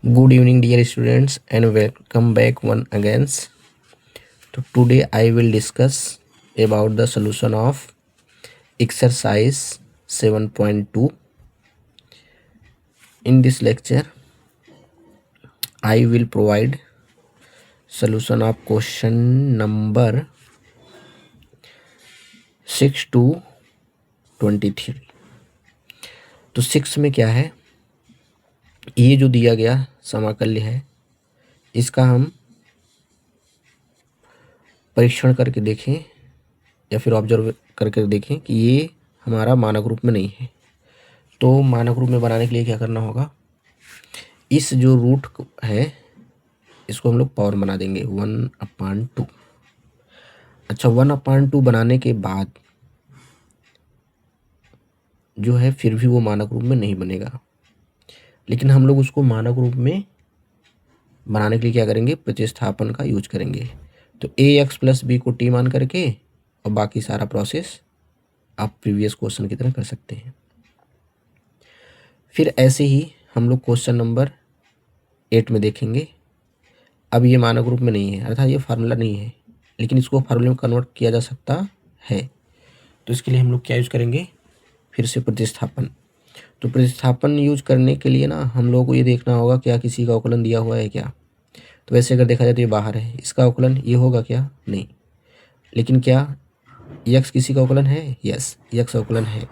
Good evening, dear students, and welcome back one again. So today I will discuss about the solution of exercise 7.2. In this lecture, I will provide solution of question number 6 to 23. तो 6 में क्या है, ये जो दिया गया समाकल्य है, इसका हम परीक्षण करके देखें या फिर ऑब्जर्व करके देखें कि ये हमारा मानक रूप में नहीं है। तो मानक रूप में बनाने के लिए क्या करना होगा, इस जो रूट है इसको हम लोग पावर बना देंगे 1/2। अच्छा, 1/2 बनाने के बाद जो है फिर भी वो मानक रूप में नहीं बनेगा, लेकिन हम लोग उसको मानक रूप में बनाने के लिए क्या करेंगे, प्रतिस्थापन का यूज करेंगे। तो ax + b को t मान करके और बाकी सारा प्रोसेस आप प्रीवियस क्वेश्चन की तरह कर सकते हैं। फिर ऐसे ही हम लोग क्वेश्चन नंबर 8 में देखेंगे। अब ये मानक रूप में नहीं है, अर्थात ये फार्मूला नहीं है, लेकिन इसको फार्मूले में कन्वर्ट किया जा सकता है। तो इसके लिए हम लोग क्या यूज करेंगे, फिर से प्रतिस्थापन। तो प्रतिस्थापन यूज करने के लिए ना हम लोगों को ये देखना होगा क्या किसी का अवकलन दिया हुआ है क्या। तो वैसे अगर देखा जाए तो ये बाहर है, इसका अवकलन ये होगा क्या, नहीं। लेकिन क्या यक्स किसी का अवकलन है, यस यक्स अवकलन है।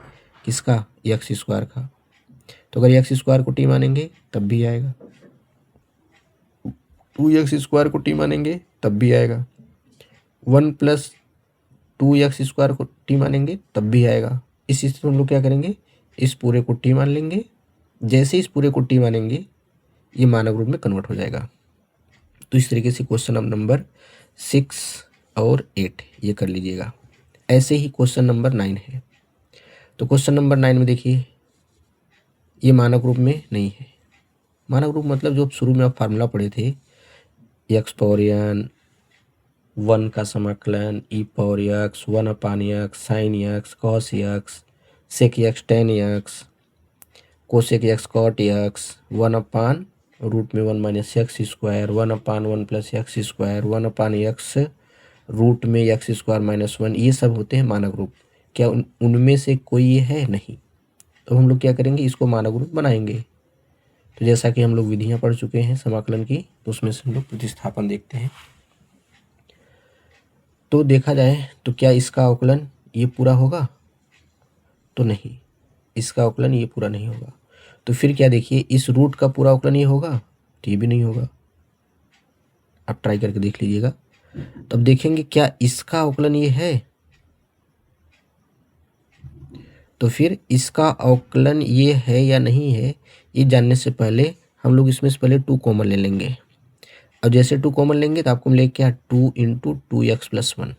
किसका, x² का। तो अगर x² को t मानेंगे तब भी आएगा, 2x² को t मानेंगे तब भी आएगा, 1 + 2x² को t मानेंगे तब भी आएगा। इस स्थिति में हम लोग क्या करेंगे, इस पूरे को t मान लेंगे। जैसे इस पूरे को t मानेंगे ये मानक रूप में कन्वर्ट हो जाएगा। तो इस तरीके से क्वेश्चन नंबर 6 और 8 ये कर लीजिएगा। ऐसे ही क्वेश्चन नंबर 9 है। तो क्वेश्चन नंबर 9 में देखिए, ये मानक रूप में नहीं है। मानक रूप मतलब जो शुरू में आप फार्मूला पढ़े थे, x⁴n 1 का समाकलन e⁴x 1/x sin x cos x sec x tan x cosec x cot x 1/√में 1 - x², 1/1 + x², 1/x रूट में x² - 1, ये सब होते हैं मानक रूप। क्या उनमें से कोई ये है, नहीं। तो हम लोग क्या करेंगे, इसको मानक रूप बनाएंगे। तो जैसा कि हम लोग विधियां पढ़ चुके हैं समाकलन की, तो उसमें से हम लोग प्रतिस्थापन देखते हैं। तो देखा जाए तो क्या इसका अवकलन ये पूरा होगा, तो नहीं, इसका अवकलन ये पूरा नहीं होगा। तो फिर क्या, देखिए इस रूट का पूरा अवकलन ये होगा, तो ये भी नहीं होगा। आप ट्राई करके देख लीजिएगा। तब देखेंगे क्या इसका अवकलन ये है, तो फिर इसका अवकलन ये है या नहीं है, ये जानने से पहले हम लोग इसमें से पहले 2 कॉमन ले लेंगे। और जैसे 2 कॉमन लेंगे तो आपको मिलेगा क्या, 2 × 2x + 1।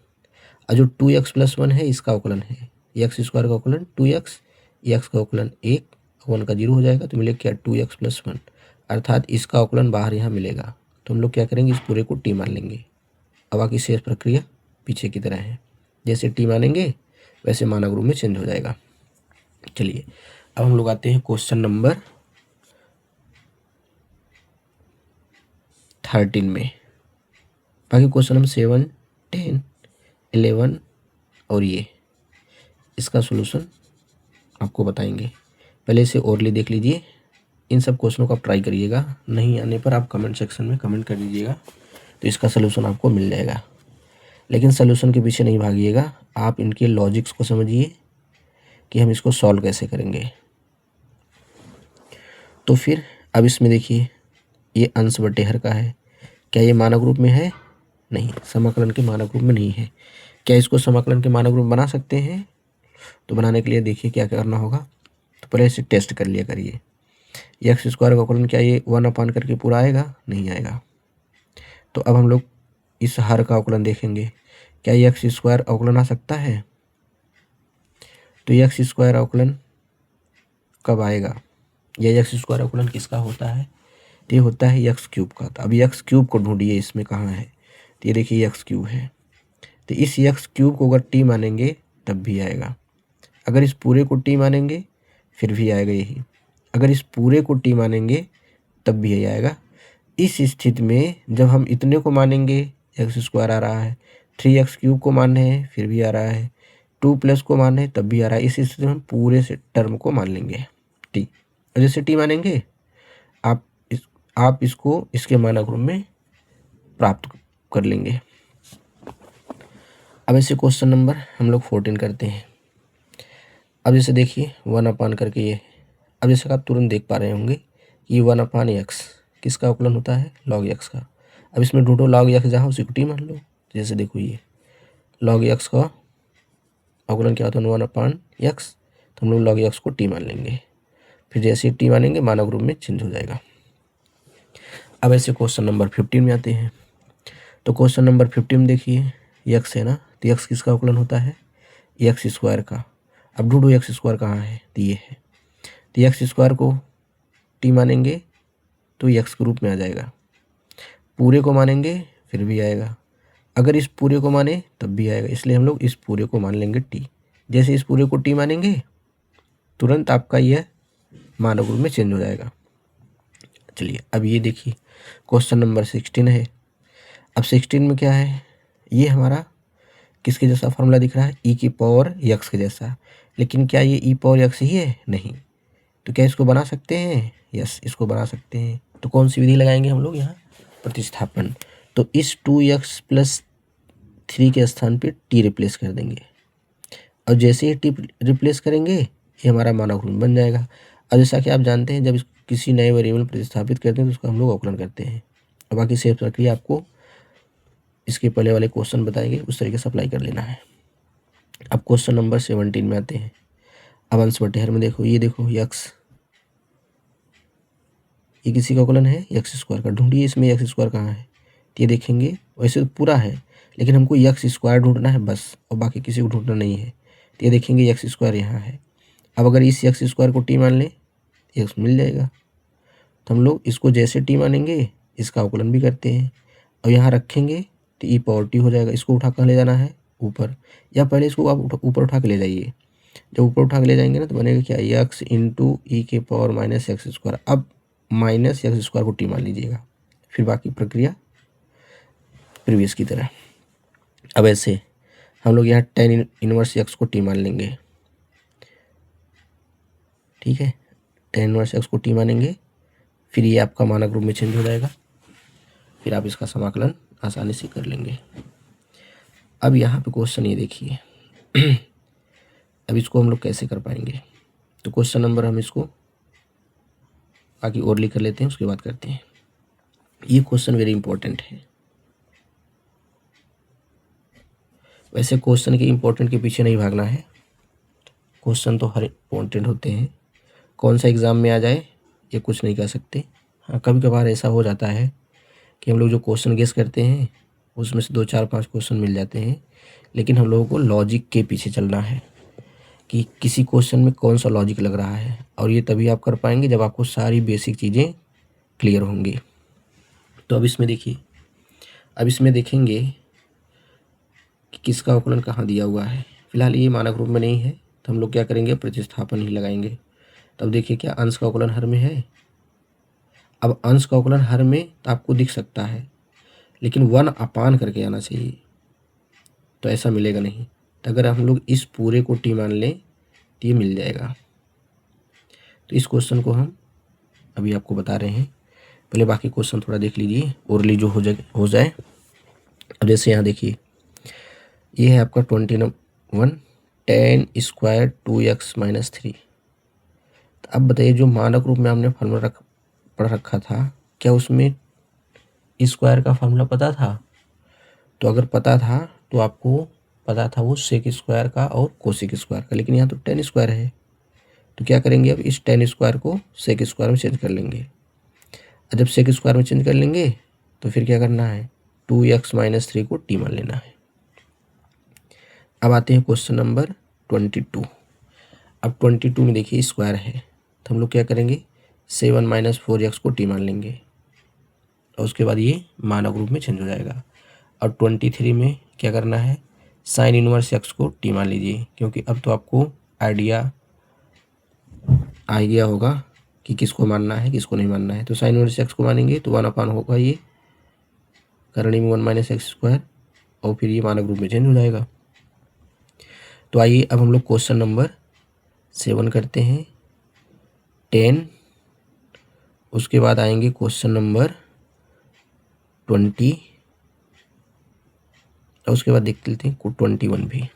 और जो 2x + 1 है इसका अवकलन है, x² का अवकलन 2x, x का अवकलन 1, 1 का 0 हो जाएगा, तो मिलेगा क्या, 2x + 1। अर्थात इसका अवकलन बाहर यहाँ मिलेगा। तो हम लोग क्या करेंगे, इस पूरे को t मान लेंगे। अब बाकी शेष प्रक्रिया पीछे की तरह है, जैसे t मानेंगे वैसे मानक रूप में चेंज हो जाएगा। चलिए अब हम लोग आते हैं क्वेश्चन नंबर 13 में। बाकी क्वेश्चन हम 7, 10, 11 और ये इसका सॉल्यूशन आपको बताएंगे। पहले इसे ओरली देख लीजिए। इन सब क्वेश्चनों को आप ट्राई करिएगा, नहीं आने पर आप कमेंट सेक्शन में कमेंट कर दीजिएगा, तो इसका सलूशन आपको मिल जाएगा। लेकिन सलूशन के पीछे नहीं भागिएगा, आप इनके लॉजिक्स को समझिए कि हम इसको सॉल्व कैसे करेंगे। तो फिर अब इसमें देखिए, ये अंश बटे हर का है। क्या ये मानक रूप में है, नहीं, समाकलन के मानक रूप में नहीं है। क्या इसको समाकलन के मानक रूप बना सकते हैं, तो बनाने के लिए देखिए क्या करना होगा। तो पहले इसे टेस्ट कर लिया करिए। x² का अवकलन क्या ये 1/, करके पूरा आएगा, नहीं आएगा। तो अब हम लोग इस हर का अवकलन देखेंगे, क्या x² अवकलन आ सकता है। तो x² अवकलन कब आएगा, यह x² अवकलन किसका होता है, तो ये होता है x³ का। तो अब x³ को ढूंढिए, इसमें कहाँ है, तो ये देखिए x³ है। तो इस x³ को अगर t मानेंगे तब भी आएगा, अगर इस पूरे को t मानेंगे फिर भी आएगा यही, अगर इस पूरे को t मानेंगे तब भी यही आएगा। इस स्थिति में जब हम इतने को मानेंगे, एक्स स्क्वायर आ रहा है, 3x क्यूब को मान रहे हैं फिर भी आ रहा है, 2 प्लस को मान रहे हैं तब भी आ रहा है, इस स्थिति में हम पूरे से टर्म को मान लेंगे टी। और जैसे टी मानेंगे आप इसको इसके मानक रूप में प्राप्त कर लेंगे। अब ऐसे क्वेश्चन नंबर हम लोग 14 करते हैं। अब जैसे देखिए 1 करके ये, अब जैसे आप तुरंत देख पा रहे होंगे कि 1/x किसका अवकलन होता है, log x का। अब इसमें ढूंढो log x, जहाँ उसी को टी मान लो। जैसे देखो ये log x का अवकलन क्या होता है, 1/x, तो हम लोग log x को टी मान लेंगे। फिर जैसे टी मानेंगे मानक रूप में चेंज हो जाएगा। अब ऐसे क्वेश्चन नंबर 15 में आते हैं। तो क्वेश्चन नंबर 15 में देखिए x है ना, तो x किसका अवकलन होता है, एक्स स्क्वायर का। अब ढूंढो एक्स स्क्वायर कहाँ है, तो ये है। तो एक्स स्क्वायर को टी मानेंगे तो एक्स के रूप में आ जाएगा, पूरे को मानेंगे फिर भी आएगा, अगर इस पूरे को माने तब भी आएगा, इसलिए हम लोग इस पूरे को मान लेंगे टी। जैसे इस पूरे को टी मानेंगे तुरंत आपका यह मानक रूप में चेंज हो जाएगा। चलिए अब ये देखिए क्वेश्चन नंबर 16 है। अब 16 में क्या है, ये हमारा किसके जैसा फार्मूला दिख रहा है, ई की पावर एक्स के जैसा, लेकिन क्या ये ई पावर एक्स ही है, नहीं। तो क्या इसको बना सकते हैं, यस इसको बना सकते हैं। तो कौन सी विधि लगाएंगे हम लोग यहाँ, प्रतिस्थापन। तो इस 2x + 3 के स्थान पे टी रिप्लेस कर देंगे, और जैसे ही टी रिप्लेस करेंगे ये हमारा मानक रूप बन जाएगा। अब जैसा कि आप जानते हैं जब किसी नए वेरिएबल प्रतिस्थापित करते हैं तो उसका हम लोग अवकलन करते हैं, और बाकी सेम प्रक्रिया आपको इसके पहले वाले क्वेश्चन बताएंगे उस तरीके से अप्लाई कर लेना है। अब क्वेश्चन नंबर 17 में आते हैं। अब अंश बटे हर में देखो, ये देखो x, ये किसी का अवकलन है एक्स स्क्वायर का, ढूंढिए इसमें एक्स स्क्वायर कहाँ है, तो ये देखेंगे वैसे तो पूरा है लेकिन हमको एक्स स्क्वायर ढूंढना है बस, और बाकी किसी को ढूंढना नहीं है। तो ये देखेंगे एक्स स्क्वायर यहाँ है। अब अगर इस एक्स स्क्वायर को टी मान लें एक्स मिल जाएगा, तो हम लोग इसको जैसे टी मानेंगे इसका अवकलन भी करते हैं, और यहाँ रखेंगे तो ई पावर टी हो जाएगा। इसको उठा कर ले जाना है ऊपर, या पहले इसको आप ऊपर उठा के ले जाइए। जब ऊपर उठा के ले जाएंगे ना तो बनेगा क्या, एक्स इंटू ई के पावर माइनस एक्स स्क्वायर। अब माइनस एक्स स्क्वायर को टी मान लीजिएगा, फिर बाकी प्रक्रिया प्रीवियस की तरह। अब ऐसे हम लोग यहाँ tan इनवर्स एक्स को टी मान लेंगे, ठीक है, tan इनवर्स एक्स को टी मानेंगे, फिर ये आपका मानक रूप में चेंज हो जाएगा, फिर आप इसका समाकलन आसानी से कर लेंगे। अब यहाँ पे क्वेश्चन ये देखिए अब इसको हम लोग कैसे कर पाएंगे, तो क्वेश्चन नंबर हम इसको बाकी और लिख कर लेते हैं, उसके बाद करते हैं। ये क्वेश्चन वेरी इंपॉर्टेंट है। वैसे क्वेश्चन के इंपॉर्टेंट के पीछे नहीं भागना है, क्वेश्चन तो हर इंपॉर्टेंट होते हैं, कौन सा एग्ज़ाम में आ जाए ये कुछ नहीं कह सकते। हाँ कभी कभार ऐसा हो जाता है कि हम लोग जो क्वेश्चन गेस करते हैं उसमें से 2 4 5 क्वेश्चन मिल जाते हैं, लेकिन हम लोगों को लॉजिक के पीछे चलना है कि किसी क्वेश्चन में कौन सा लॉजिक लग रहा है, और ये तभी आप कर पाएंगे जब आपको सारी बेसिक चीज़ें क्लियर होंगी। तो अब इसमें देखिए, अब इसमें देखेंगे कि किसका अवकलन कहाँ दिया हुआ है। फिलहाल ये मानक रूप में नहीं है तो हम लोग क्या करेंगे, प्रतिस्थापन ही लगाएंगे। तब देखिए क्या अंश का अवकलन हर में है। अब अंश का अवकलन हर में तो आपको दिख सकता है, लेकिन 1/, करके आना चाहिए, तो ऐसा मिलेगा नहीं। तो अगर हम लोग इस पूरे को टी मान लें तो ये मिल जाएगा। तो इस क्वेश्चन को हम अभी आपको बता रहे हैं, पहले बाकी क्वेश्चन थोड़ा देख लीजिए, ओरली जो हो जाए। अब जैसे यहाँ देखिए ये है आपका 21 tan स्क्वायर 2x - 3। तो अब बताइए जो मानक रूप में हमने फार्मूला पढ़ रखा था, क्या उसमें स्क्वायर का फार्मूला पता था? तो अगर पता था तो आपको पता था वो सेक स्क्वायर का और कोसेक स्क्वायर का, लेकिन यहाँ तो tan स्क्वायर है। तो क्या करेंगे, अब इस tan स्क्वायर को सेक स्क्वायर में चेंज कर लेंगे। और जब सेक स्क्वायर में चेंज कर लेंगे तो फिर क्या करना है, 2x - 3 को टी मान लेना है। अब आते हैं क्वेश्चन नंबर 22। अब 22 में देखिए स्क्वायर है, तो हम लोग क्या करेंगे, 7 - 4x को टी मान लेंगे, और उसके बाद ये मानक रूप में चेंज हो जाएगा। और 23 में क्या करना है, साइन इनवर्स एक्स को टी मान लीजिए, क्योंकि अब तो आपको आइडिया आ गया होगा कि किसको मानना है किसको नहीं मानना है। तो साइन इनवर्स एक्स को मानेंगे तो 1/, होगा ये करणी में 1 - x² और फिर ये मानक रूप में चेंज हो जाएगा। तो आइए अब हम लोग क्वेश्चन नंबर 7 करते हैं 10, उसके बाद आएंगे क्वेश्चन नंबर 20 और उसके बाद देख लेते हैं 21 भी।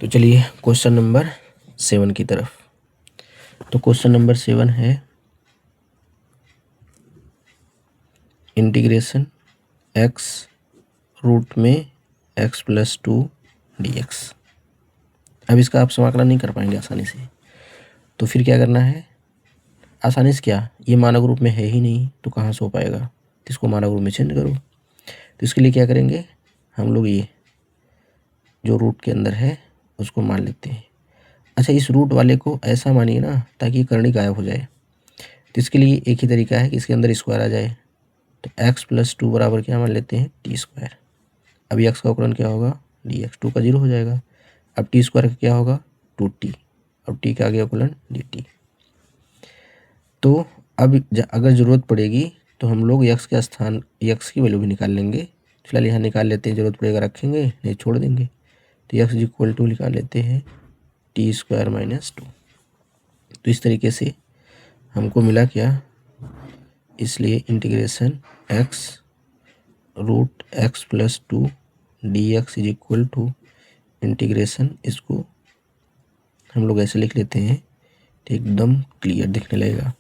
तो चलिए क्वेश्चन नंबर 7 की तरफ। तो क्वेश्चन नंबर 7 है इंटीग्रेशन x रूट में x+2 dx। अब इसका आप समाकलन नहीं कर पाएंगे आसानी से, तो फिर क्या करना है, आसानी से क्या, ये मानक रूप में है ही नहीं तो कहाँ से हो पाएगा, तो इसको मानक रूप में चेंज करो। तो इसके लिए क्या करेंगे, हम लोग ये जो रूट के अंदर है उसको मान लेते हैं। अच्छा, इस रूट वाले को ऐसा मानिए ना ताकि करणी गायब हो जाए। तो इसके लिए एक ही तरीका है कि इसके अंदर स्क्वायर आ जाए। तो x+2 बराबर क्या मान लेते हैं t²। अभी x का अवकलन क्या होगा dx, 2 का 0 हो जाएगा। अब t² का क्या होगा 2t, अब t का आगे अवकलन dt। तो अब अगर ज़रूरत पड़ेगी तो हम लोग x के स्थान x की वैल्यू भी निकाल लेंगे। फिलहाल यहाँ निकाल लेते हैं, ज़रूरत पड़ेगा रखेंगे, नहीं छोड़ देंगे। तो x = निकाल लेते हैं t² - 2। तो इस तरीके से हमको मिला क्या, इसलिए integration x root x+2 dx = integration, इसको हम लोग ऐसे लिख लेते हैं तो एकदम क्लियर दिखने लगेगा।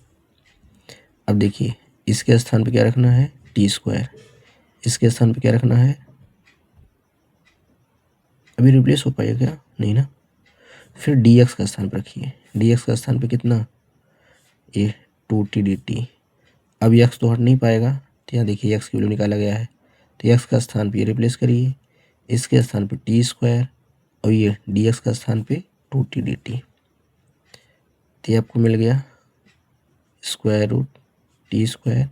अब देखिए इसके स्थान पे क्या रखना है t², इसके स्थान पे क्या रखना है, अभी रिप्लेस हो पाएगा क्या, नहीं ना। फिर dx का स्थान पर रखिए, dx का स्थान पे कितना, ये 2t dt। अब x तो हट नहीं पाएगा, तो यहाँ देखिए x की वैल्यू निकाला गया है, तो x का स्थान पे रिप्लेस करिए, इसके स्थान पे t² और ये dx का स्थान पे 2t dt। तो ये आपको मिल गया √t²,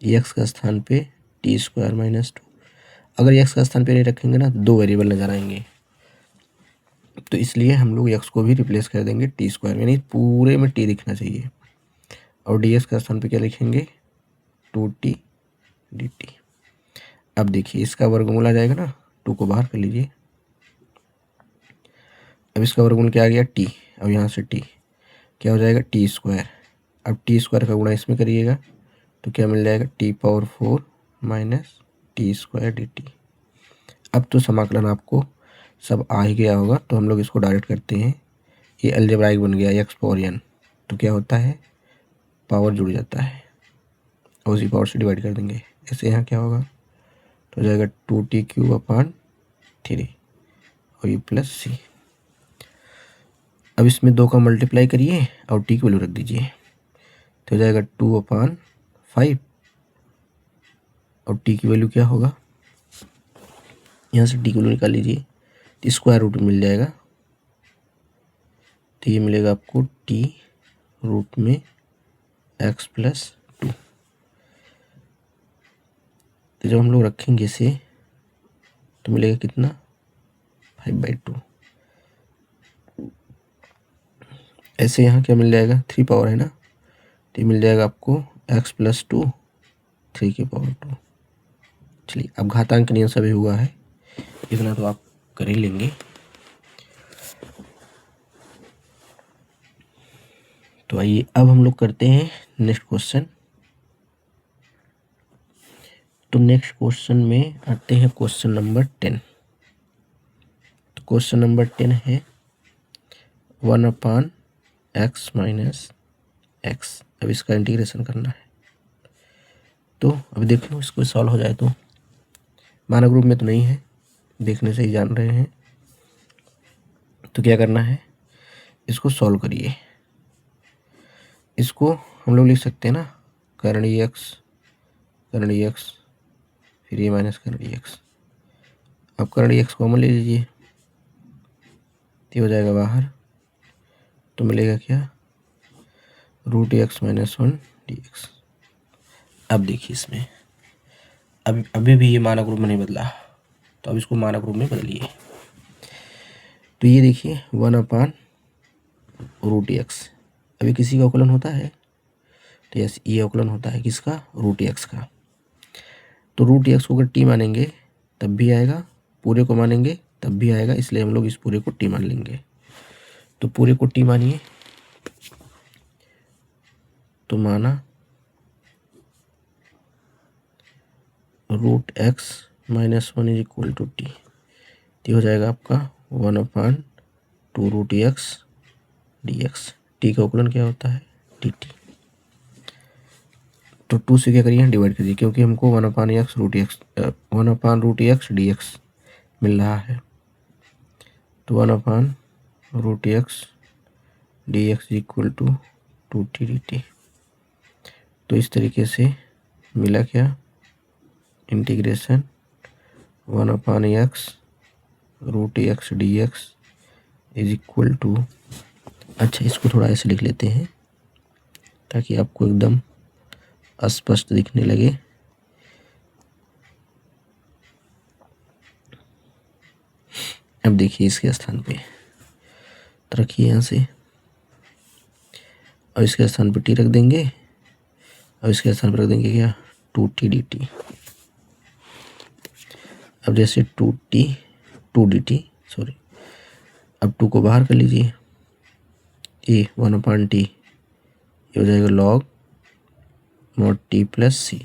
x का स्थान पे t² - 2। अगर x का स्थान पे नहीं रखेंगे ना, दो वेरिएबल नजर आएंगे, तो इसलिए हम लोग x को भी रिप्लेस कर देंगे t², यानी पूरे में t दिखना चाहिए। और dx का स्थान पे क्या लिखेंगे 2t dt। अब देखिए इसका वर्गमूल आ जाएगा ना, 2 को बाहर कर लीजिए। अब इसका वर्गमूल क्या आ गया t, अब यहाँ से t क्या हो जाएगा t²। अब t² का गुणा इसमें करिएगा तो क्या मिल जाएगा t⁴ - t² dt। अब तो समाकलन आपको सब आ ही गया होगा, तो हम लोग इसको डायरेक्ट करते हैं। ये अलजेब्राइक बन गया x⁴n, तो क्या होता है पावर जुड़ जाता है और उसी पावर से डिवाइड कर देंगे। ऐसे यहाँ क्या होगा, तो हो जाएगा 2t³/3 और ये +c। अब इसमें 2 का मल्टीप्लाई करिए और t की वैल्यू रख दीजिए, तो हो जाएगा 2/5 और t की वैल्यू क्या होगा, यहाँ से t की वैल्यू निकाल लीजिए तो स्क्वायर रूट मिल जाएगा। तो ये मिलेगा आपको t रूट में x+2। तो जब हम लोग रखेंगे इसे तो मिलेगा कितना 5/2। ऐसे यहाँ क्या मिल जाएगा 3 पावर है ना, तो ये मिल जाएगा आपको x+2 3⁴ चलिए अब घातांक नियम सभी हुआ है, इतना तो आप कर ही लेंगे। तो आइए अब हम लोग करते हैं नेक्स्ट क्वेश्चन। तो नेक्स्ट क्वेश्चन में आते हैं क्वेश्चन नंबर 10। तो क्वेश्चन नंबर 10 है 1/x - x। अब इसका इंटीग्रेशन करना है। तो अब देख लो इसको सॉल्व हो जाए तो, मानक रूप में तो नहीं है, देखने से ही जान रहे हैं। तो क्या करना है, इसको सॉल्व करिए। इसको हम लोग लिख सकते हैं ना करणी x फिर ये माइनस करणी x। अब करणी x कॉमन ले लीजिए, तो हो जाएगा बाहर, तो मिलेगा क्या √x - 1 dx। अब देखिए इसमें अभी भी ये मानक रूप में नहीं बदला, तो अब इसको मानक रूप में बदलिए। तो ये देखिए 1/√x अभी किसी का अवकलन होता है, तो यस ये अवकलन होता है किसका, रूट एक्स का। तो रूट एक्स को अगर टी मानेंगे तब भी आएगा, पूरे को मानेंगे तब भी आएगा, इसलिए हम लोग इस पूरे को टी मान लेंगे। तो पूरे को टी मानिए, तो माना root x minus one is equal to t. तो हो जाएगा आपका 1/2 root x d x. T का अवकलन क्या होता है, डी टी। तो 2 से क्या करिए, डिवाइड करिए, क्योंकि हमको 1/x रूट एक्स 1/रूट एक्स डी एक्स मिल रहा है। तो 1/रूट x d x equal to 2t dt। तो इस तरीके से मिला क्या, integration 1/x root x d x is equal to, अच्छा इसको थोड़ा ऐसे लिख लेते हैं ताकि आपको एकदम स्पष्ट दिखने लगे। अब देखिए इसके स्थान पे तो रखिए यहाँ से, और इसके स्थान पे टी रख देंगे, और इसके स्थान पर रख देंगे क्या, 2t dt। अब जैसे 2dt सॉरी, अब 2 को बाहर कर लीजिए, ये 1/t ये हो जाएगा log mod t प्लस सी।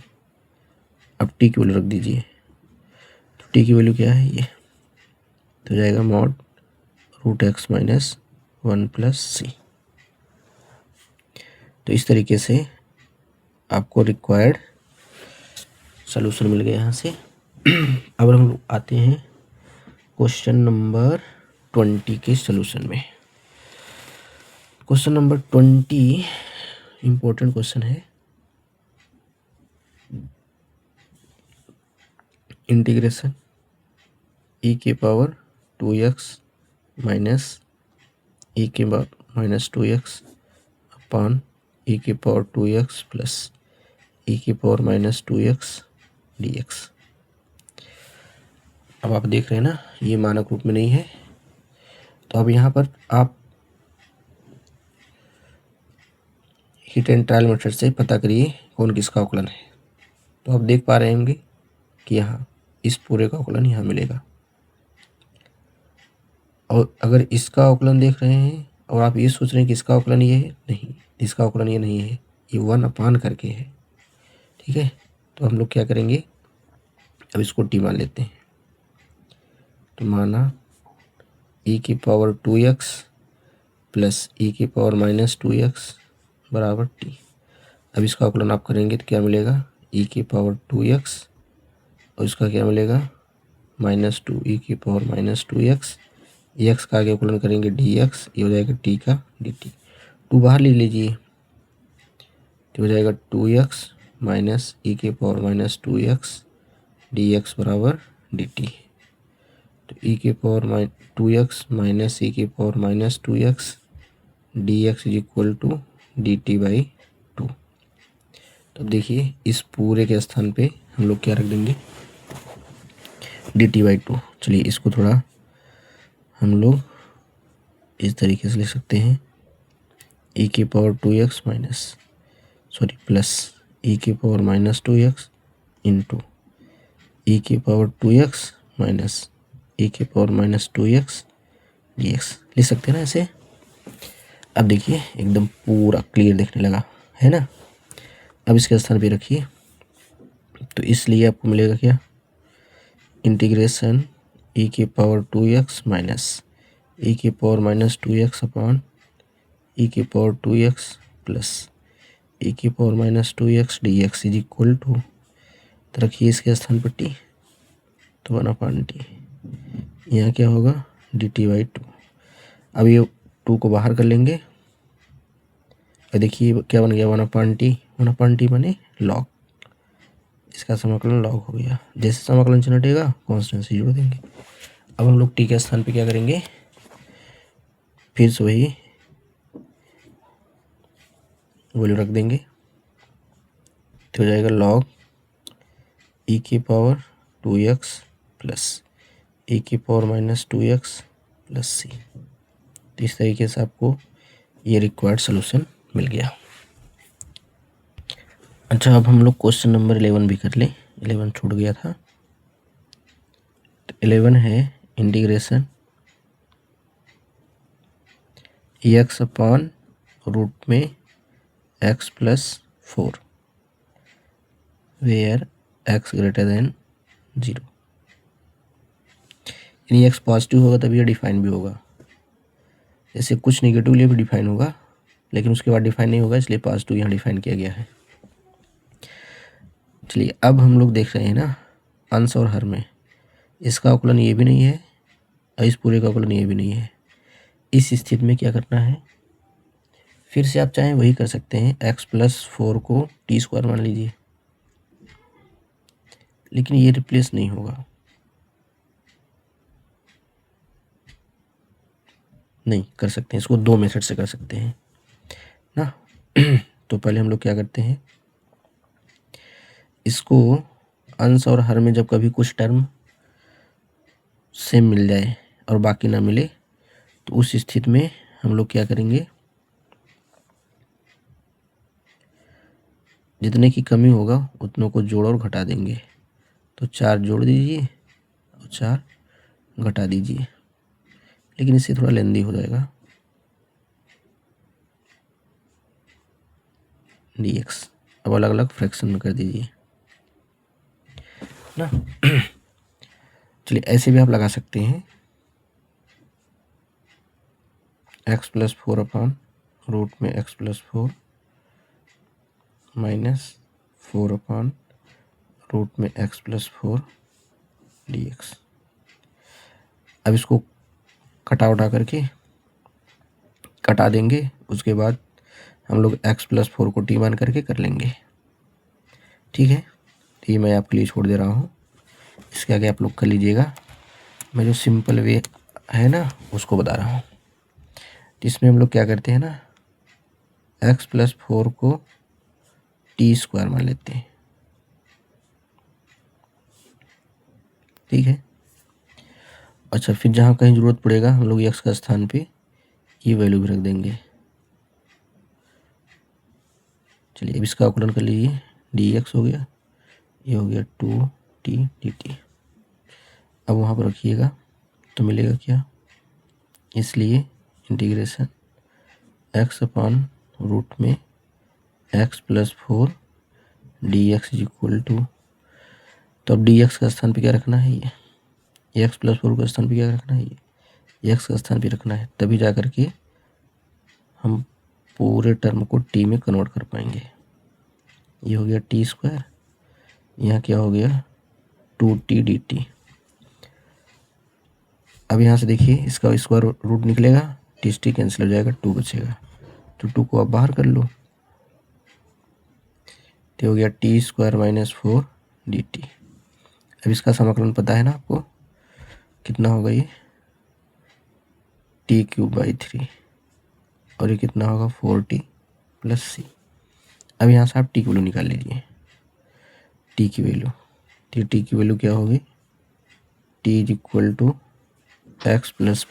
अब t की वैल्यू रख दीजिए, तो t की वैल्यू क्या है ये, तो जाएगा mod root x minus 1 plus c. तो इस तरीके से आपको रिक्वायर्ड सॉल्यूशन मिल गया यहाँ से। अब हम लोग आते हैं क्वेश्चन नंबर 20 के सॉल्यूशन में। क्वेश्चन नंबर 20 इम्पोर्टेंट क्वेश्चन है। इंटीग्रेशन e के पावर 2x माइनस e के power minus 2x upon e के पावर 2x प्लस e के पावर माइनस 2x dx। अब आप देख रहे हैं ना, ये मानक रूप में नहीं है। तो अब यहाँ पर आप हिट एंड ट्रायल मेथड से पता करिए कौन किसका अवकलन है। तो आप देख पा रहे होंगे कि यहाँ इस पूरे का अवकलन यहाँ मिलेगा, और अगर इसका अवकलन देख रहे हैं और आप ये सोच रहे हैं कि इसका अवकलन ये है, नहीं, इसका अवकलन ये नहीं है, ये 1/, करके है। ठीक है, तो हम लोग क्या करेंगे, अब इसको टी मान लेते हैं। तो माना e की पावर 2x प्लस e की पावर माइनस 2x बराबर टी। अब इसका अवकलन आप करेंगे तो क्या मिलेगा, e की पावर 2x और इसका क्या मिलेगा -2 e की पावर माइनस 2x। एक्स का आगे अवकलन करेंगे dx, ये हो जाएगा t का dt। 2 बाहर ले लीजिए, तो हो जाएगा 2x माइनस e के पावर माइनस 2x dx बराबर dt। तो e के पावर 2x माइनस e के power minus 2x dx is equal to dt by 2। तो देखिए इस पूरे के स्थान पे हम लोग क्या रख देंगे, dt बाई 2। चलिए इसको थोड़ा हम लोग इस तरीके से लिख सकते हैं, e की पावर 2x प्लस e की power minus 2x into e की पावर 2x माइनस e की पावर माइनस 2x dx लिख सकते हैं ना ऐसे। अब देखिए एकदम पूरा क्लियर दिखने लगा है ना। अब इसके स्थान पे रखिए, तो इसलिए आपको मिलेगा क्या, इंटीग्रेशन e की पावर 2x माइनस e की power minus 2x upon e की पावर 2x प्लस e की power minus 2x dx is equal to, तो रखिए इसके स्थान पर t, तो 1/t। यहाँ क्या होगा, dt बाई 2। अब ये 2 को बाहर कर लेंगे, और देखिए क्या बन गया, 1/t। 1/t माने लॉग, इसका समाकलन लॉग हो गया। जैसे समाकलन चिन्ह हटेगा कांस्टेंट से जोड़ देंगे। अब हम लोग t के स्थान पे क्या करेंगे, फिर से वही वैल्यू रख देंगे, तो हो जाएगा log e की पावर 2x प्लस e की power minus 2x plus c। तो इस तरीके से आपको ये रिक्वायर्ड सोल्यूशन मिल गया। अच्छा, अब हम लोग क्वेश्चन नंबर 11 भी कर लें। 11 छूट गया था। 11 है इंटीग्रेशन एक्स अपॉन रूट में x plus 4 where x greater than 0। यानी एक्स पॉजिटिव होगा तभी ये डिफाइन भी होगा। जैसे कुछ निगेटिव लिए भी डिफाइन होगा, लेकिन उसके बाद डिफाइन नहीं होगा, इसलिए पॉजिटिव यहाँ डिफाइन किया गया है। चलिए, अब हम लोग देख रहे हैं ना अंश और हर में इसका अवकलन ये भी नहीं है और इस पूरे का अवकलन ये भी नहीं है। इस स्थिति में क्या करना है, फिर से आप चाहें वही कर सकते हैं। एक्स प्लस 4 को टी स्क्वायर मान लीजिए, लेकिन ये रिप्लेस नहीं होगा। नहीं कर सकते हैं, इसको दो मेथड से कर सकते हैं ना। तो पहले हम लोग क्या करते हैं, इसको अंश और हर में जब कभी कुछ टर्म सेम मिल जाए और बाकी ना मिले, तो उस स्थिति में हम लोग क्या करेंगे, जितने की कमी होगा उतनों को जोड़ और घटा देंगे। तो 4 जोड़ दीजिए और 4 घटा दीजिए, लेकिन इससे थोड़ा लेंदी हो जाएगा। dx अब अलग अलग फ्रैक्शन में कर दीजिए ना। चलिए, ऐसे भी आप लगा सकते हैं। एक्स प्लस 4 अपॉन रूट में x plus 4 minus 4 upon root में एक्स प्लस 4 dx। अब इसको कटा करके कटा देंगे, उसके बाद हम लोग एक्स प्लस 4 को टी मान करके कर लेंगे। ठीक है, तो ये मैं आपके लिए छोड़ दे रहा हूँ, इसके आगे आप लोग कर लीजिएगा। मैं जो सिंपल वे है ना उसको बता रहा हूँ। इसमें हम लोग क्या करते हैं ना, एक्स प्लस 4 को टी स्क्वायर मान लेते हैं। ठीक है, अच्छा, फिर जहाँ कहीं ज़रूरत पड़ेगा हम लोग एक्स का स्थान पे ये वैल्यू भी रख देंगे। चलिए, अब इसका अवकलन कर लीजिए। dx हो गया, ये हो गया 2t dt। अब वहाँ पर रखिएगा तो मिलेगा क्या, इसलिए इंटीग्रेशन x अपॉन रूट में x plus 4 dx is equal to, तो अब dx का स्थान पे क्या रखना है, ये x प्लस 4 का स्थान पे क्या रखना है, ये x का स्थान पे रखना है, तभी जा करके हम पूरे टर्म को t में कन्वर्ट कर पाएंगे। ये हो गया टी स्क्वायर, यहाँ क्या हो गया 2t dt। अब यहाँ से देखिए इसका स्क्वायर रूट निकलेगा, टी कैंसिल हो जाएगा, 2 बचेगा, तो 2 को आप बाहर कर लो, तो हो गया टी स्क्वायर माइनस 4 dt। अब इसका समाकलन पता है ना आपको, कितना होगा, ये टी क्यूब बाई 3 और ये कितना होगा 4t प्लस सी। अब यहाँ से आप टी की वैल्यू निकाल लीजिए, टी की वैल्यू, तो टी की वैल्यू क्या होगी, t is equal to x plus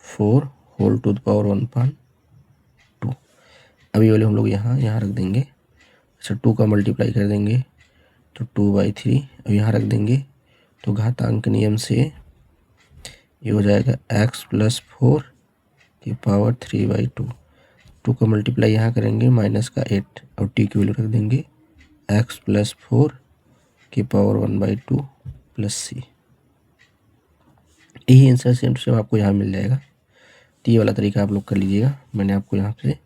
4 whole to the power 1/2। अब ये वाले हम लोग यहाँ रख देंगे। अच्छा, 2 का मल्टीप्लाई कर देंगे तो 2/3, अब यहाँ रख देंगे तो घातांक नियम से ये हो जाएगा x प्लस 4 की पावर 3/2। 2 का मल्टीप्लाई यहाँ करेंगे माइनस का 8 और टी की वैल्यू रख देंगे x प्लस 4 की पावर 1/2 प्लस सी। यही आंसर सेम टू सेम आपको यहाँ मिल जाएगा। तो ये वाला तरीका आप लोग कर लीजिएगा, मैंने आपको यहाँ से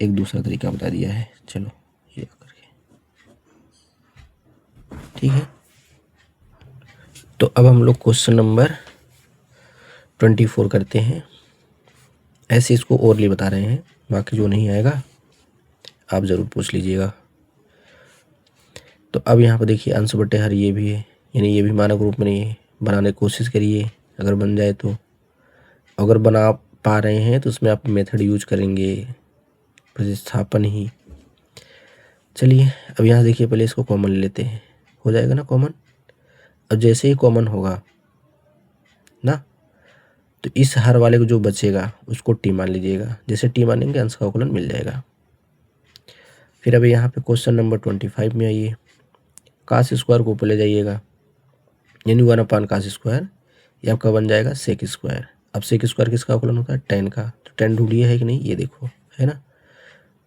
एक दूसरा तरीका बता दिया है। चलो ये करके ठीक है। तो अब हम लोग क्वेश्चन नंबर 24 करते हैं। ऐसे इसको ओरली बता रहे हैं, बाकी जो नहीं आएगा आप ज़रूर पूछ लीजिएगा। तो अब यहाँ पर देखिए अंश बटे हर ये भी है, यानी ये भी मानक रूप में नहीं है। बनाने की कोशिश करिए, अगर बन जाए तो। अगर बना पा रहे हैं तो उसमें आप मेथड यूज करेंगे प्रतिस्थापन ही। चलिए, अब यहाँ देखिए पहले इसको कॉमन ले लेते हैं, हो जाएगा ना कॉमन। अब जैसे ही कॉमन होगा ना, तो इस हर वाले को जो बचेगा उसको टी मान लीजिएगा। जैसे टी मानेंगे अंश का अवकलन मिल जाएगा। फिर अभी यहाँ पे क्वेश्चन नंबर 25 में आइए। कास स्क्वायर को ऊपर ले जाइएगा, यानी 1/cos², ये आपका बन जाएगा सेक स्क्वायर। अब सेक स्क्वायर किसका अवकलन होता है? tan का। तो tan ढूंढिए है कि नहीं, ये देखो है ना।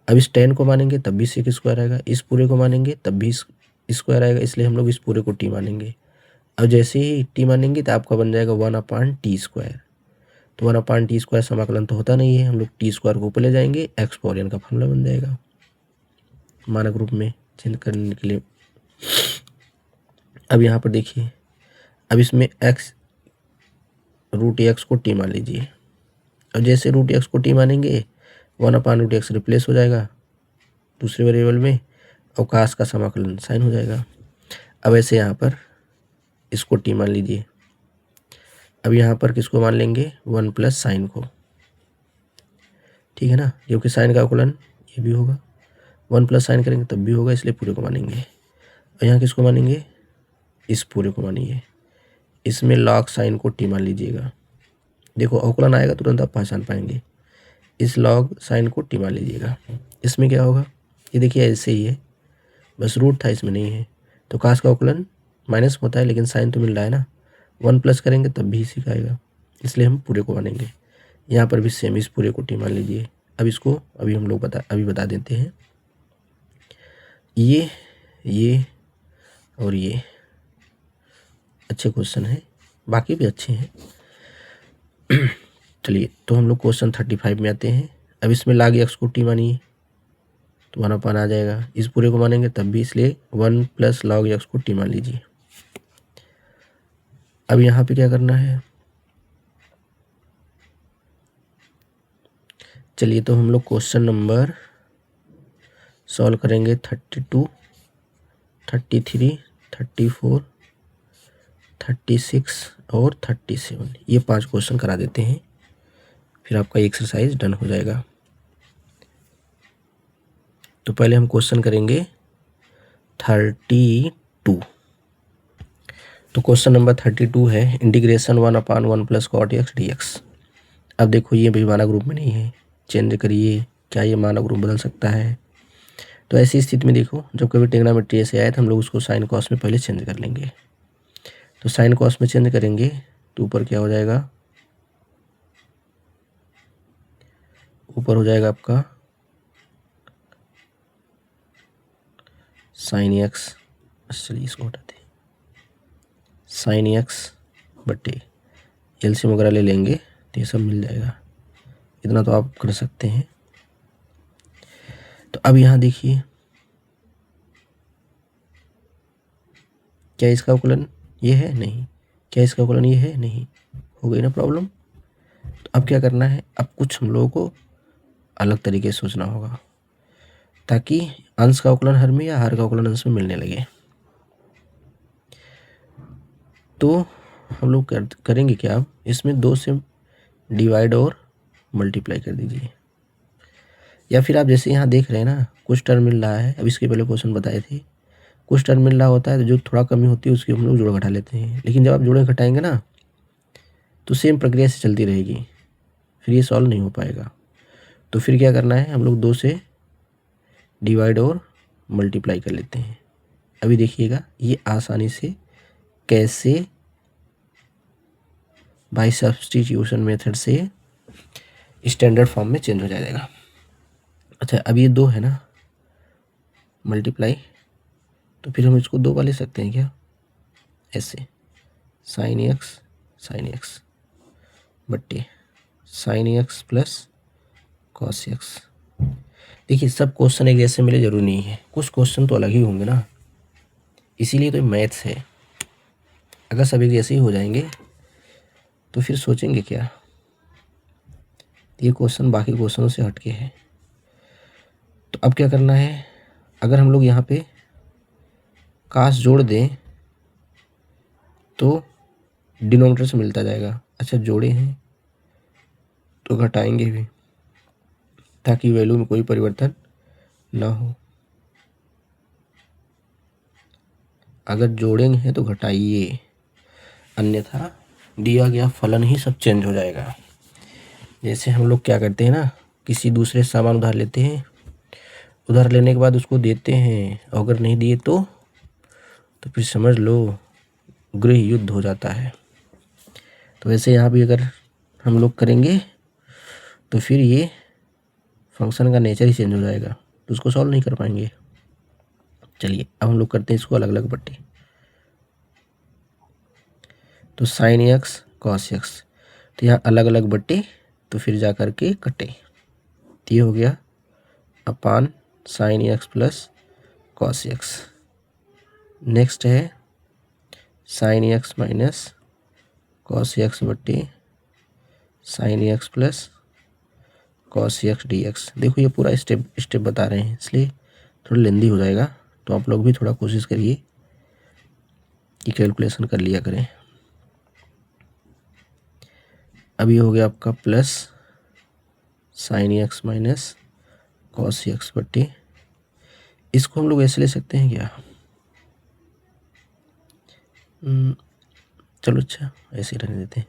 अब इस tan को मानेंगे तब भी सेक स्क्वायर आएगा, इस पूरे को मानेंगे तब भी स्क्वायर आएगा, इसलिए हम लोग इस पूरे को टी मानेंगे। अब जैसे ही टी मानेंगे तो आपका बन जाएगा 1/t²। तो 1/t² समाकलन तो होता नहीं है, हम लोग t² को ऊपर ले जाएंगे, एक्स पावर n का फॉर्मूला बन जाएगा मानक रूप में चेंज करने के लिए। अब यहाँ पर देखिए, अब इसमें x √x को टी मान लीजिए। अब जैसे √x को टी मानेंगे 1/√x रिप्लेस हो जाएगा दूसरे वेरिएबल में, और कास का समाकलन साइन हो जाएगा। अब ऐसे यहाँ पर इसको टी मान लीजिए। अब यहाँ पर किसको मान लेंगे? 1+ साइन को, ठीक है ना, क्योंकि साइन का अवकलन ये भी होगा। 1+ साइन करेंगे तब भी होगा, इसलिए पूरे को मानेंगे। और यहाँ किसको मानेंगे? इस पूरे को मानिए। इसमें log साइन को टी मान लीजिएगा। देखो अवकलन आएगा तुरंत आप पहचान पाएंगे। इस log साइन को टी मान लीजिएगा। इसमें क्या होगा? ये देखिए ऐसे ही है, बस रूट था इसमें नहीं है। तो कास का अवकलन माइनस होता है, लेकिन साइन तो मिल रहा है ना। 1+ करेंगे तब भी इसी का आएगा, इसलिए हम पूरे को मानेंगे। यहाँ पर भी सेम इस पूरे को टी मान लीजिए। अब इसको हम लोग बता देते हैं। ये और ये अच्छे क्वेश्चन हैं, बाकी भी अच्छे हैं। चलिए तो हम लोग क्वेश्चन 35 में आते हैं। अब इसमें log x को टी मानिए तो 1/, आ जाएगा। इस पूरे को मानेंगे तब भी, इसलिए 1+ log x को टी मान लीजिए। अब यहाँ पे क्या करना है? चलिए तो हम लोग क्वेश्चन नंबर सॉल्व करेंगे 32, 33, 34, 36 और 37। ये 5 क्वेश्चन करा देते हैं, फिर आपका एक्सरसाइज डन हो जाएगा। तो पहले हम क्वेश्चन करेंगे 32। तो क्वेश्चन नंबर 32 है इंटीग्रेशन 1/1 + cot x dx। अब देखो ये भी मानक रूप में नहीं है, चेंज करिए। क्या ये मानक रूप बदल सकता है? तो ऐसी स्थिति में देखो, जब कभी ट्रिग्नोमेट्री ऐसे आए तो हम लोग उसको साइन कॉस में पहले चेंज कर लेंगे। तो साइन कॉस में चेंज करेंगे तो ऊपर क्या हो जाएगा? ऊपर हो जाएगा आपका साइन एक्स। चलिए इसको हटाते हैं, साइन एक्स बटे एलसीएम वगैरह ले लेंगे तो ये सब मिल जाएगा। इतना तो आप कर सकते हैं। तो अब यहाँ देखिए, क्या इसका अवकलन ये है? नहीं। क्या इसका अवकलन ये है? नहीं। हो गई ना प्रॉब्लम। तो अब क्या करना है? अब कुछ हम लोगों को अलग तरीके से सोचना होगा, ताकि अंश का अवकलन हर में या हर का अवकलन अंश में मिलने लगे। तो हम लोग करेंगे क्या? अब इसमें 2 से डिवाइड और मल्टीप्लाई कर दीजिए, या फिर आप जैसे यहाँ देख रहे हैं ना, कुछ टर्म मिल रहा है। अब इसके पहले क्वेश्चन बताए थे, कुछ टर्म मिल रहा होता है तो जो थोड़ा कमी होती है उसकी हम लोग जोड़ घटा लेते हैं। लेकिन जब आप जोड़े घटाएंगे ना तो सेम प्रक्रिया से चलती रहेगी, फिर ये सॉल्व नहीं हो पाएगा। तो फिर क्या करना है? हम लोग 2 से डिवाइड और मल्टीप्लाई कर लेते हैं। अभी देखिएगा ये आसानी से कैसे बाय सब्स्टिट्यूशन मेथड से स्टैंडर्ड फॉर्म में चेंज हो जाएगा। अच्छा, अब ये 2 है ना मल्टीप्लाई, तो फिर हम इसको 2 बार ले सकते हैं क्या? ऐसे साइन एक्स बट्टे sine x plus cos x. देखिए सब क्वेश्चन एक जैसे मिले जरूरी नहीं है, कुछ क्वेश्चन तो अलग ही होंगे ना, इसीलिए तो मैथ्स है। अगर सब एक जैसे ही हो जाएंगे तो फिर सोचेंगे क्या? ये क्वेश्चन बाकी क्वेश्चनों से हटके है। तो अब क्या करना है? अगर हम लोग यहाँ पे काश जोड़ दें तो डिनोमिनेटर से मिलता जाएगा। अच्छा, जोड़े हैं तो घटाएंगे भी, ताकि वैल्यू में कोई परिवर्तन ना हो। अगर जोड़ेंगे हैं तो घटाइए, अन्यथा दिया गया फलन ही सब चेंज हो जाएगा। जैसे हम लोग क्या करते हैं ना, किसी दूसरे सामान उधार लेते हैं, उधार लेने के बाद उसको देते हैं, अगर नहीं दिए तो फिर समझ लो गृह युद्ध हो जाता है। तो वैसे यहाँ भी अगर हम लोग करेंगे तो फिर ये फंक्शन का नेचर ही चेंज हो जाएगा, तो उसको सॉल्व नहीं कर पाएंगे। चलिए अब हम लोग करते हैं इसको अलग अलग बट्टे। तो साइन एक्स कॉस एक्स, तो यहाँ अलग अलग बट्टे, तो फिर जा कर के कटे, तो ये हो गया अपान sine x plus cos x. Next है sine x minus cos x बट्टे sine x plus cos x d x. देखो ये पूरा स्टेप स्टेप बता रहे हैं, इसलिए थोड़ा लेंदी हो जाएगा, तो आप लोग भी थोड़ा कोशिश करिए कि कैलकुलेशन कर लिया करें। अब ये हो गया आपका plus sign x minus cos x बट्टे, इसको हम लोग ऐसे ले सकते हैं क्या? चलो अच्छा ऐसे रहने देते हैं।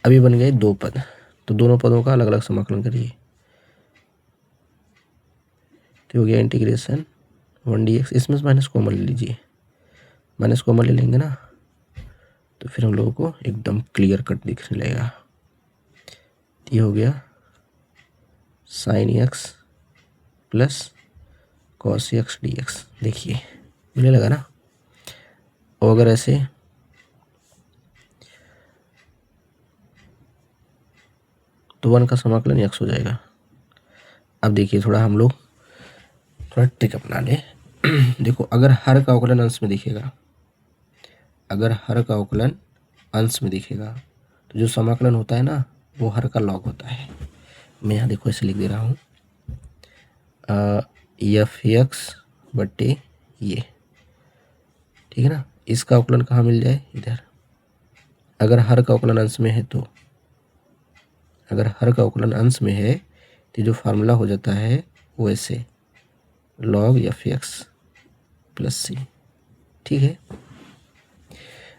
अभी बन गए दो पद, तो दोनों पदों का अलग अलग समाकलन करिए। तो हो गया इंटीग्रेशन 1 dx, इसमें से माइनस कॉमन ले लीजिए, माइनस कॉमन ले लेंगे ना तो फिर हम लोगों को एकदम क्लियर कट दिखने लगेगा। ये हो गया sign x plus cos x d x, देखिए मिलने लगा ना। और अगर ऐसे तो 1 का समाकलन एक्स हो जाएगा। अब देखिए थोड़ा हम लोग थोड़ा ट्रिक अपना लें। देखो अगर हर का अवकलन अंश में दिखेगा, अगर हर का अवकलन अंश में दिखेगा तो जो समाकलन होता है ना वो हर का लॉग होता है। मैं यहाँ देखो ऐसे लिख दे रहा हूँ, एफ एक्स बट्टे ये, ठीक है ना। इसका अवकलन कहाँ मिल जाए? इधर। अगर हर का अवकलन अंश में है तो, अगर हर का अवकलन अंश में है तो जो फार्मूला हो जाता है वो ऐसे लॉग एफ एक्स प्लस सी, ठीक है।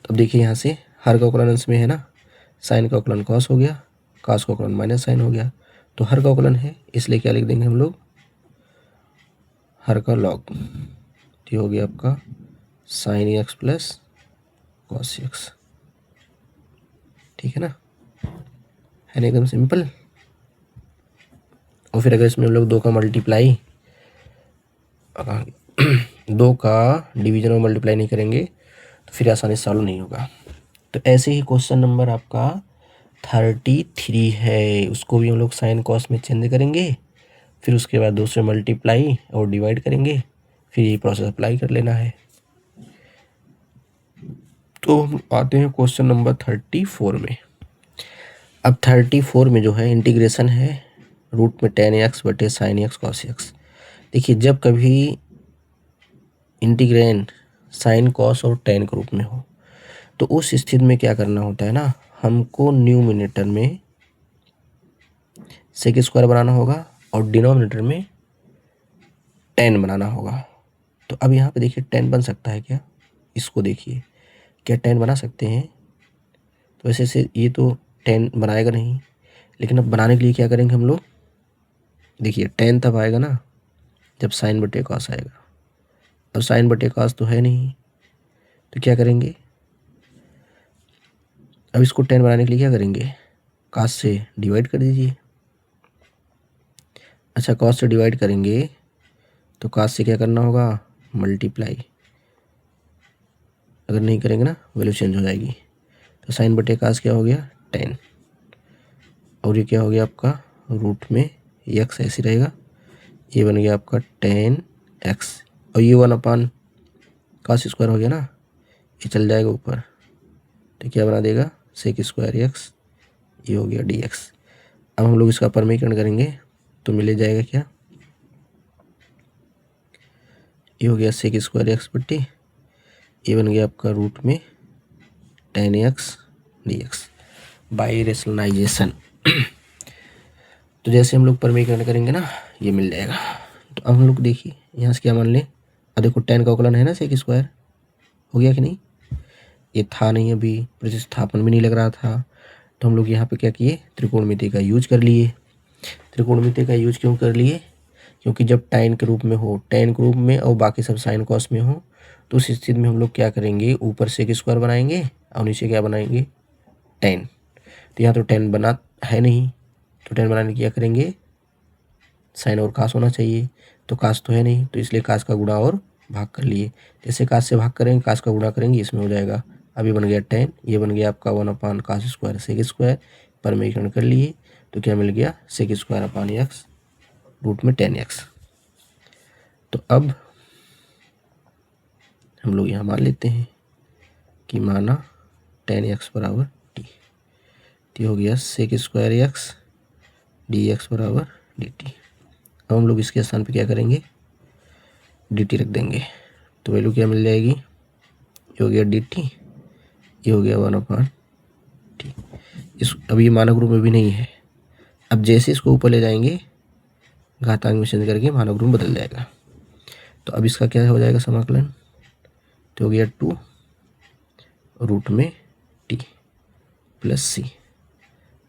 तो अब देखिए यहाँ से हर का अवकलन अंश में है ना, साइन का अवकलन कॉस हो गया, कॉस का अवकलन माइनस साइन हो गया, तो हर का अवकलन है इसलिए क्या लिख देंगे हम लोग? हर का लॉग। तो हो गया आपका sign x plus cos x, ठीक है ना, है ना, एकदम सिंपल। और फिर अगर इसमें हम लोग 2 का मल्टीप्लाई, 2 का डिवीजन और मल्टीप्लाई नहीं करेंगे तो फिर आसानी से सॉल्व नहीं होगा। तो ऐसे ही क्वेश्चन नंबर आपका 33 है, उसको भी हम लोग साइन कॉस में चेंज करेंगे, फिर उसके बाद 2 से मल्टीप्लाई और डिवाइड करेंगे, फिर ये प्रोसेस अप्लाई कर लेना है। तो हम आते हैं क्वेश्चन नंबर 34 में। अब 34 में जो है इंटीग्रेशन है रूट में tan x बटे साइन एक्स कॉस एक्स। देखिए जब कभी इंटीग्रेंड साइन कॉस और tan के रूप में हो तो उस स्थिति में क्या करना होता है ना, हमको न्यूमिनेटर में सेक स्क्वायर बनाना होगा और डिनोमिनेटर में tan बनाना होगा। तो अब यहाँ पे देखिए tan बन सकता है क्या? इसको देखिए, क्या tan बना सकते हैं? तो वैसे से ये तो tan बनाएगा नहीं, लेकिन अब बनाने के लिए क्या करेंगे हम लोग? देखिए tan तब आएगा ना जब साइन बटे कॉस आएगा, अब साइन बटे कॉस तो है नहीं, तो क्या करेंगे? अब इसको tan बनाने के लिए क्या करेंगे? कॉस से डिवाइड कर दीजिए। अच्छा कॉस से डिवाइड करेंगे तो कॉस से क्या करना होगा? मल्टीप्लाई। अगर नहीं करेंगे ना वैल्यू चेंज हो जाएगी। तो साइन बटे कॉस क्या हो गया? tan, और ये क्या हो गया आपका रूट में x ऐसे रहेगा, ये बन गया आपका tan x, और ये 1 कॉस स्क्वायर हो गया ना, ये चल जाएगा ऊपर, तो क्या बना देगा? सेक स्क्वायर एक्स, ये हो गया dx। अब हम लोग इसका परमीकरण करेंगे तो मिले जाएगा क्या? ये हो गया सेक स्क्वायर एक्स बट्टी, ये बन गया आपका रूट में tan x dx by rationalisation. तो जैसे हम लोग परमीकरण करेंगे ना ये मिल जाएगा। तो अब हम लोग देखिए यहाँ से क्या मान लें, अब देखो tan का अवकलन है ना सेक स्क्वायर, हो गया कि नहीं? ये था नहीं, अभी प्रतिस्थापन भी नहीं लग रहा था, तो हम लोग यहाँ पे क्या किए, त्रिकोणमिति का यूज कर लिए। त्रिकोणमिति का यूज क्यों कर लिए? क्योंकि जब tan के रूप में हो, tan के रूप में और बाकी सब साइन कॉस में हो, तो उस स्थिति में हम लोग क्या करेंगे, ऊपर से एक स्क्वायर बनाएंगे और नीचे क्या बनाएंगे, tan। तो यहाँ तो tan बना है नहीं, तो tan बनाने की क्या करेंगे, साइन और कास होना चाहिए, तो कास तो है नहीं, तो इसलिए कास का गुणा और भाग कर लिए। जैसे कास से भाग करेंगे, कास का गुणा करेंगे, इसमें हो जाएगा। अब ये बन गया tan, ये बन गया आपका 1/cos स्क्वायर सेक स्क्वायर, परमीकरण कर लिए, तो क्या मिल गया, sec square upon x root में tan x। तो अब हम लोग यहाँ मान लेते हैं कि माना tan x बराबर t, तो हो गया sec square x d x बराबर डी टी। अब हम लोग इसके स्थान पे क्या करेंगे, डी टी रख देंगे, तो वैल्यू क्या मिल जाएगी, ये हो गया डी टी, ये हो गया 1/t। इस अब ये मानक रूप में भी नहीं है, अब जैसे इसको ऊपर ले जाएंगे घातांक में चेंज करके मानक रूप बदल जाएगा। तो अब इसका क्या हो जाएगा समाकलन, तो हो गया 2 रूट में t प्लस सी।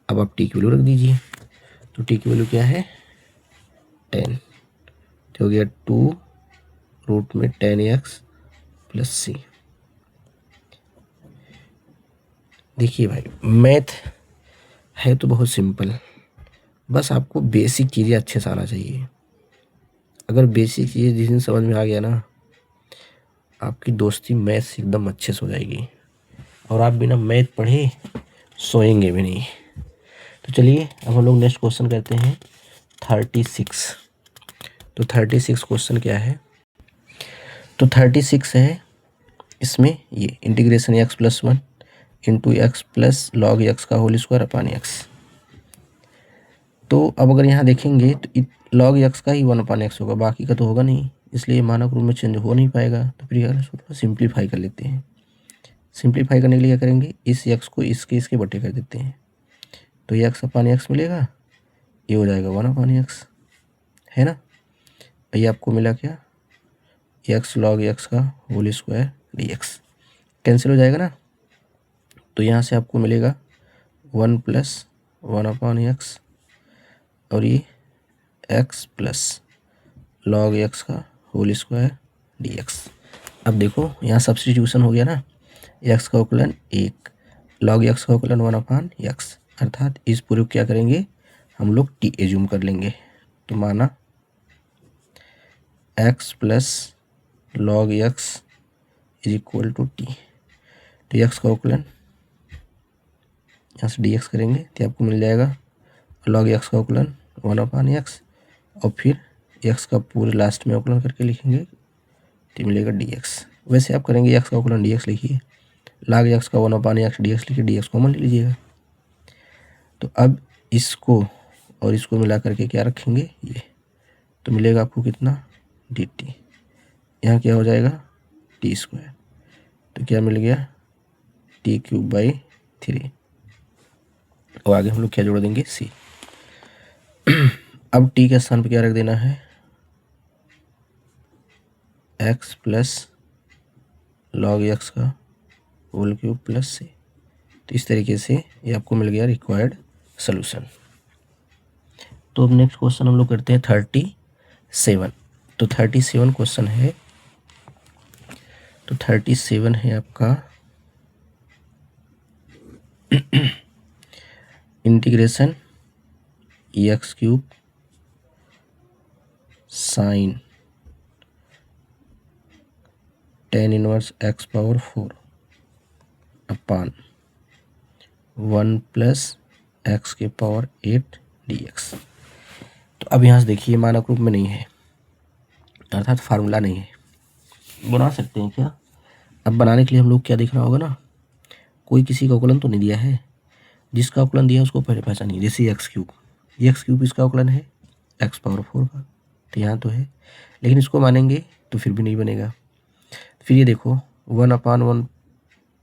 अब आप t की वैल्यू रख दीजिए, तो t की वैल्यू क्या है, 10, तो हो गया 2 रूट में tan x प्लस सी। देखिए भाई, मैथ है तो बहुत सिंपल, बस आपको बेसिक चीज़ें अच्छे से आना चाहिए। अगर बेसिक चीज़ें जिस दिन समझ में आ गया ना, आपकी दोस्ती मैथ से एकदम अच्छे से हो जाएगी, और आप बिना मैथ पढ़े सोएंगे भी नहीं। तो चलिए अब हम लोग नेक्स्ट क्वेश्चन करते हैं 36। तो 36 क्वेश्चन क्या है, तो 36 है, इसमें ये integration x plus 1 into x plus log x का होल स्क्वायर अपान एक्स। तो अब अगर यहाँ देखेंगे तो लॉग एक्स का ही 1/x होगा, बाकी का तो होगा नहीं, इसलिए मानक रूप में चेंज हो नहीं पाएगा। तो फिर यार इसको सिंप्लीफाई कर लेते हैं। सिंप्लीफाई करने के लिए क्या करेंगे, इस एक्स को इसके बटे कर देते हैं, तो ये एक्स अपान एक्स मिलेगा, ये हो जाएगा 1/x, है ना। ये आपको मिला क्या, एक्स लॉग एक्स का whole square d x cancel हो जाएगा ना, तो यहाँ से आपको मिलेगा 1 + 1/x और ये x प्लस लॉग एक्स का होल स्क्वायर डी एक्स। अब देखो यहाँ सब्स्टिट्यूशन हो गया ना, x का अवकलन 1, लॉग एक्स का अवकलन 1/x, अर्थात इस पूरे को क्या करेंगे, हम लोग t एज्यूम कर लेंगे। तो माना x plus log x is equal to t, तो x का अवकलन यहाँ से डी एक्स करेंगे तो आपको मिल जाएगा लॉग एक्स का अवकलन 1/x, और फिर x का पूरे लास्ट में अवकलन करके लिखेंगे तो मिलेगा dx। वैसे आप करेंगे x का अवकलन dx लिखिए, log x का 1/x dx लिखिए, dx कॉमन ले लीजिएगा। तो अब इसको और इसको मिला करके क्या रखेंगे, ये तो मिलेगा आपको कितना, dt। यहाँ क्या हो जाएगा, t², तो क्या मिल गया, t³/3, और आगे हम लोग क्या जोड़ देंगे, c। अब t के स्थान पर क्या रख देना है, x प्लस लॉग एक्स का होल क्यूब प्लस c। तो इस तरीके से ये आपको मिल गया रिक्वायर्ड सॉल्यूशन। तो अब नेक्स्ट क्वेश्चन हम लोग करते हैं 37। तो 37 क्वेश्चन है, तो 37 है आपका integration x³ sign tan inverse x⁴ upon 1 + x⁸ dx। तो अब यहाँ से देखिए मानक रूप में नहीं है, अर्थात फार्मूला नहीं है, बना सकते हैं क्या। अब बनाने के लिए हम लोग क्या देखना होगा ना, कोई किसी का अवकलन तो नहीं दिया है, जिसका अवकलन दिया है उसको पहले पहचानिए। जैसे x³ ये x³ इसका अवकलन है x⁴ का, तो यहाँ तो है, लेकिन इसको मानेंगे तो फिर भी नहीं बनेगा। फिर ये देखो 1/1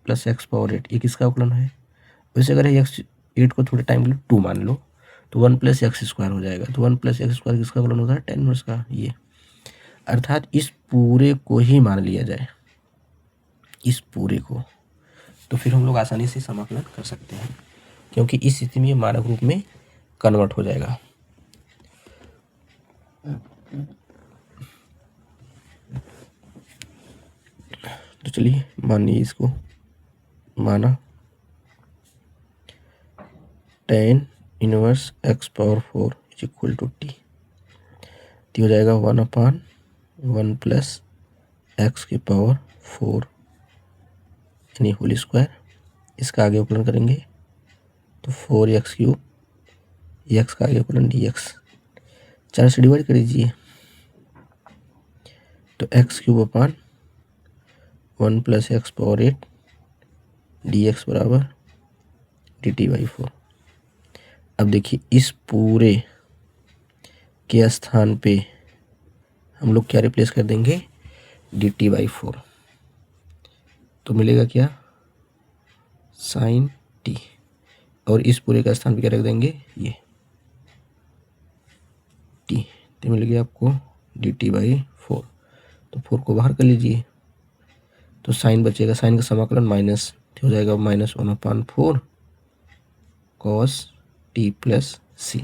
+ x⁸ ये किसका अवकलन है, वैसे अगर x8 को थोड़े टाइम के लिए 2 मान लो तो 1 + x² हो जाएगा, तो 1 + x² किसका अवकलन होता है, tan इनवर्स का, ये। अर्थात इस पूरे को ही मान लिया जाए, इस पूरे को, तो फिर हम लोग आसानी से समाकलन कर सकते हैं, क्योंकि इस स्थिति में ये मानक रूप में कन्वर्ट हो जाएगा। तो चलिए मान लीजिए इसको, माना tan inverse x power 4 is equal to t, तो हो जाएगा 1/1 प्लस x की पावर 4 यानी होल स्क्वायर। इसका आगे उपलन करेंगे तो 4x³ x का आगे उपलन dx, 4 से डिवाइड कर दीजिए तो x³ 1 plus x power 8 dx बराबर dt/4। अब देखिए इस पूरे के स्थान पे हम लोग क्या रिप्लेस कर देंगे, dt/4, तो मिलेगा क्या, sin t, और इस पूरे का स्थान पे क्या रख देंगे, ये t, तो मिल गया आपको dt/4। तो 4 को बाहर कर लीजिए तो साइन बचेगा, साइन का समाकलन माइनस, हो जाएगा -1/4 cos t प्लस c।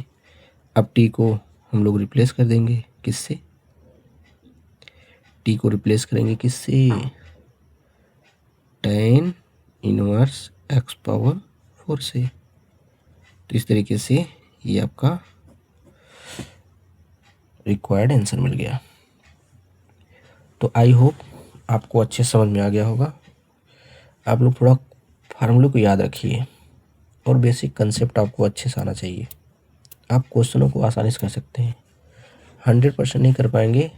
अब t को हम लोग रिप्लेस कर देंगे किससे, t को रिप्लेस करेंगे किससे, tan इनवर्स x पावर 4 से। तो इस तरीके से ये आपका रिक्वायर्ड आंसर मिल गया। तो आई होप आपको अच्छे समझ में आ गया होगा। आप लोग थोड़ा फार्मूले को याद रखिए और बेसिक कंसेप्ट आपको अच्छे से आना चाहिए। आप क्वेश्चनों को आसानी से कर सकते हैं, 100% नहीं कर पाएंगे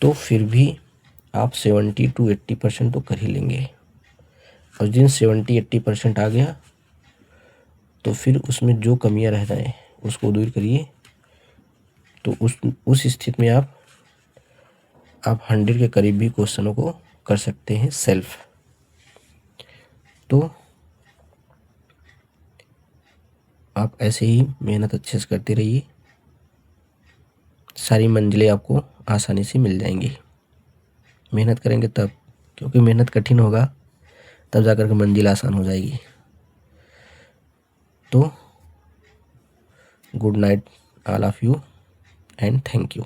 तो फिर भी आप 70 to 80% तो कर ही लेंगे। और जिन 70-80% आ गया तो फिर उसमें जो कमियां रह जाएं उसको दूर करिए, तो उस स्थिति में आप 100 के करीब भी क्वेश्चनों को कर सकते हैं सेल्फ। तो आप ऐसे ही मेहनत अच्छे से करते रहिए, सारी मंजिलें आपको आसानी से मिल जाएंगी। मेहनत करेंगे तब, क्योंकि मेहनत कठिन होगा तब जाकर के मंजिल आसान हो जाएगी। तो good night all of you and thank you.